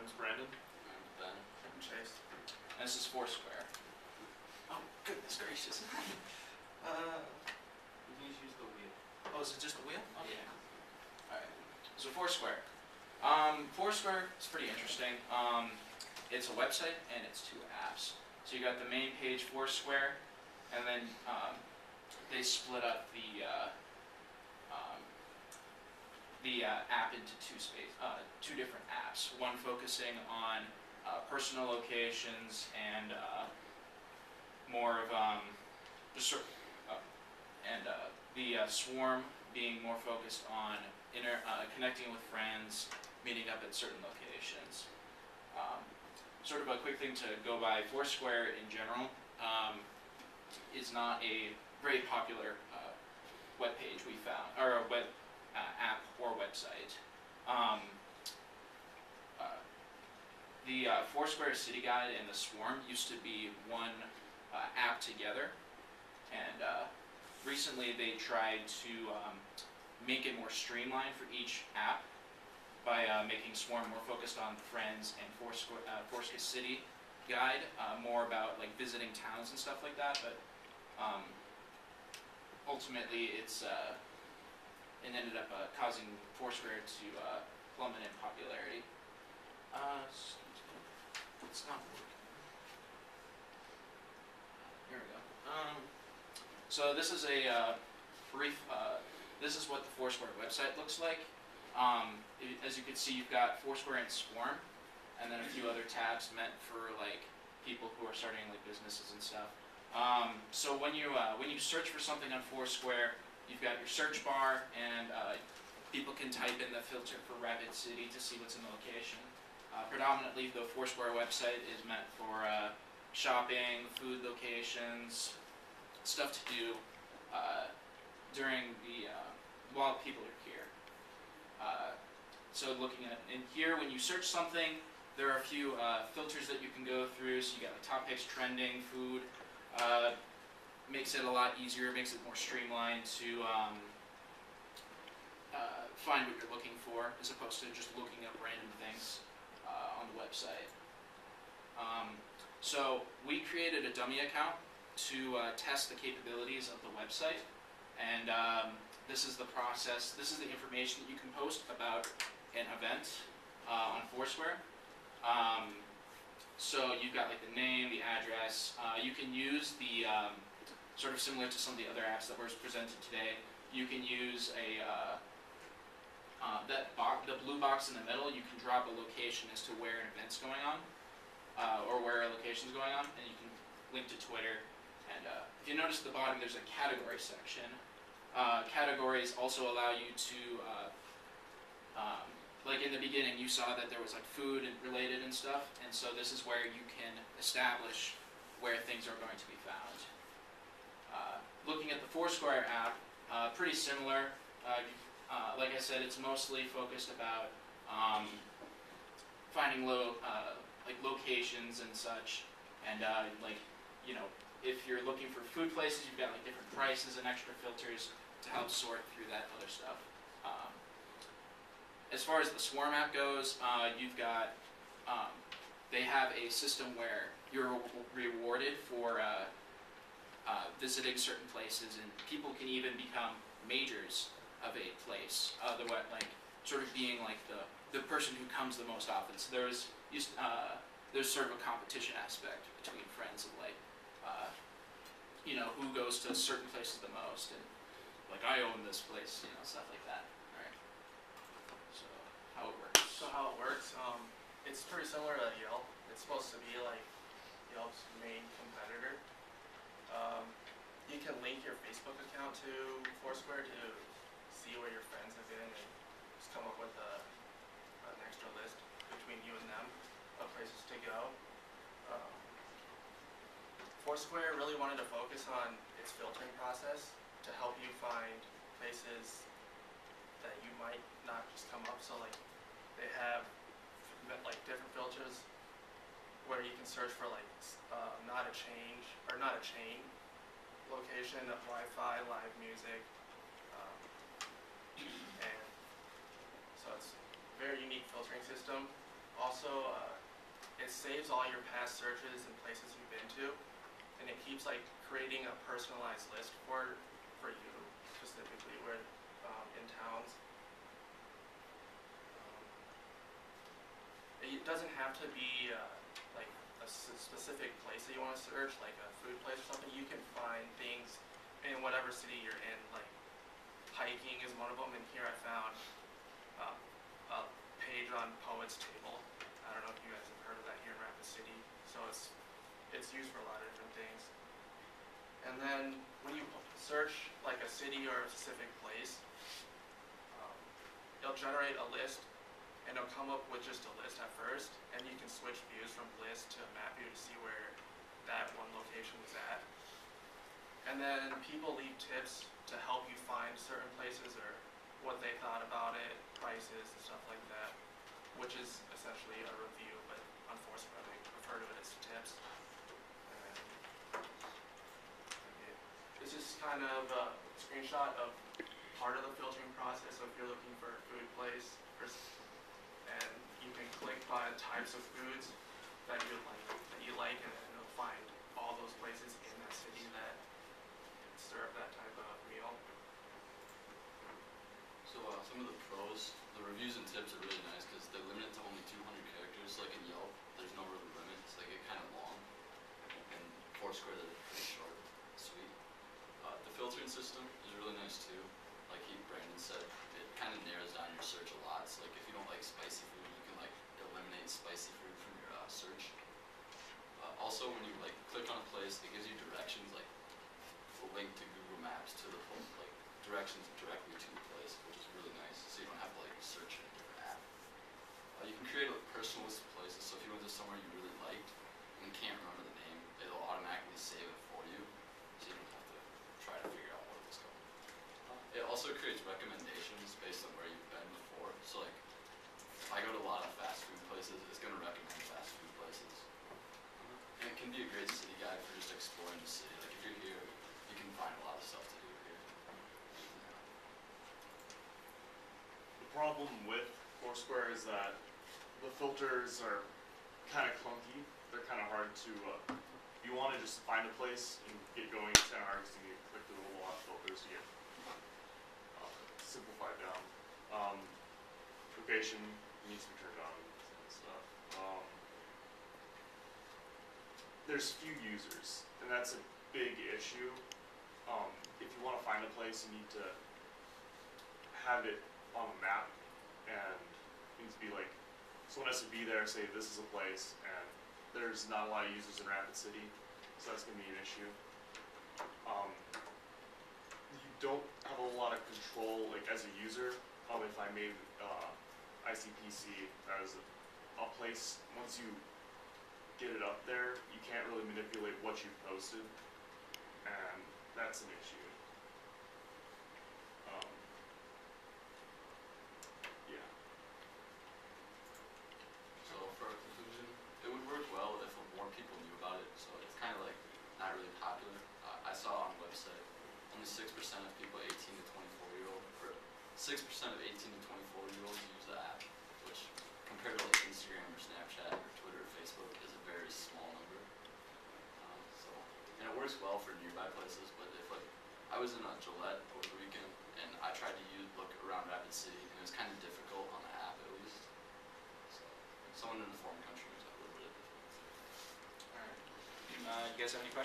name's Brandon. I'm Ben. I'm Chase. And this is Foursquare. Oh, goodness gracious. Please use the wheel. Oh, is it just the wheel? Yeah. Alright. So Foursquare. Foursquare is pretty interesting. It's a website and it's two apps. So you got the main page Foursquare, and then they split up the app into two different apps. One focusing on personal locations and more of the Swarm being more focused on connecting with friends, meeting up at certain locations. Sort of a quick thing to go by, Foursquare in general is not a very popular web page we found, or a web app or website. The Foursquare City Guide and the Swarm used to be one app together, and recently they tried to make it more streamlined for each app by making Swarm more focused on friends and Foursquare City Guide more about like visiting towns and stuff like that. But ultimately, it ended up causing Foursquare to plummet in popularity. It's not working. Here we go. So this is a brief. This is what the Foursquare website looks like. As you can see, you've got Foursquare and Swarm, and then a few other tabs meant for like people who are starting like businesses and stuff. So when you search for something on Foursquare, you've got your search bar, and people can type in the filter for Rapid City to see what's in the location. Predominantly, the Foursquare website is meant for shopping, food locations, stuff to do during the while people are here. So looking at in here, when you search something, there are a few filters that you can go through. So you got the top picks, trending, food. Makes it a lot easier, makes it more streamlined to find what you're looking for, as opposed to just looking up random things on the website. So we created a dummy account to test the capabilities of the website, and this is the process. This is the information that you can post about an event on Foursquare. So you've got like the name, the address. You can use the sort of similar to some of the other apps that were presented today. You can use the blue box in the middle. You can drop a location as to where an event's going on, or where a location's going on, and you can link to Twitter. And if you notice at the bottom, there's a category section. Categories also allow you to, like in the beginning, you saw that there was like food and related and stuff, and so this is where you can establish where things are going to be found. Looking at the Foursquare app, pretty similar. Like I said, it's mostly focused about finding locations and such, and if you're looking for food places, you've got like different prices and extra filters to help sort through that other stuff. As far as the Swarm app goes, you've got they have a system where you're rewarded for visiting certain places, and people can even become majors of a place. Sort of being like the person who comes the most often. So there's sort of a competition aspect between friends of like. Who goes to certain places the most, and like I own this place, stuff like that. Right. So how it works. It's pretty similar to Yelp. It's supposed to be like Yelp's main competitor. You can link your Facebook account to Foursquare to see where your friends have been, and just come up with an extra list between you and them of places to go. Foursquare really wanted to focus on its filtering process to help you find places that you might not just come up. So like they have like different filters where you can search for like not a chain location of Wi-Fi, live music, and so it's a very unique filtering system. Also, saves all your past searches and places you've been to, and it keeps like creating a personalized list for you specifically where in towns. It doesn't have to be like a specific place that you want to search, like a food place or something. You can find things in whatever city you're in. Like hiking is one of them, and here I found a page on Poets Table. I don't know if you guys have heard of that here in Rapid City. So it's used for a lot of different things. And then when you search like a city or a specific place, it'll generate a list, and it'll come up with just a list at first, and you can switch views from list to map view to see where that one location was at. And then people leave tips to help you find certain places or what they thought about it, prices and stuff like that, which is essentially a review, but on Foursquare they refer to it as tips. This is kind of a screenshot of part of the filtering process. So if you're looking for a food place, and you can click by types of foods that you like, and it'll find all those places in that city that serve that type of meal. So some of the pros, the reviews and tips are really nice because they're limited to only 200 characters. Like in Yelp, there's no real limit. It's like kind of long. And Foursquare, they're pretty short, sweet. The filtering system is really nice too. Like Brandon said, it kind of narrows down your search a lot. So like if you don't like spicy food, you can like eliminate spicy food from your search. Also, when you like click on a place, it gives you directions, like a link to Google Maps to the whole, like directions directly to the place, which is really nice. So you don't have to like search in a different app. You can create a personal list of places. So if you went to somewhere you really liked and can't remember the name, it'll automatically save it for you, so you don't have to try to figure out what it was called. It also creates recommendations based on where you've been before. So like, if I go to a lot of fast food places, it's going to recommend fast food places. And it can be a great city guide for just exploring the city. Like if you're here, you can find a lot of stuff to do here. The problem with Foursquare is that the filters are kind of clunky. They're kind of hard to, you want to just find a place and get going, it's kind of hard because you need to click the little auto filters to get simplified down. Location needs to be turned on and stuff. There's few users, and that's a big issue. If you want to find a place, you need to have it on a map, and it needs to be like, someone has to be there, say this is a place, and there's not a lot of users in Rapid City, so that's going to be an issue. You don't have a lot of control, like as a user, if I made ICPC as a place, once you get it up there, you can't really manipulate what you've posted, and that's an issue. Yeah. So for a conclusion, it would work well if more people knew about it. So it's kind of like not really popular. I saw on the website only 6% of people 18 to 24-year-old, or 6% of 18 to 24-year-olds use the app, which compared to like Instagram or Snapchat or Twitter or Facebook is a very small number. And it works well for nearby places. But if like I was in Gillette over the weekend and I tried to look around Rapid City, and it was kind of difficult on the app at least. So someone in a foreign country was a little bit difficult. Alright. You guys have any questions?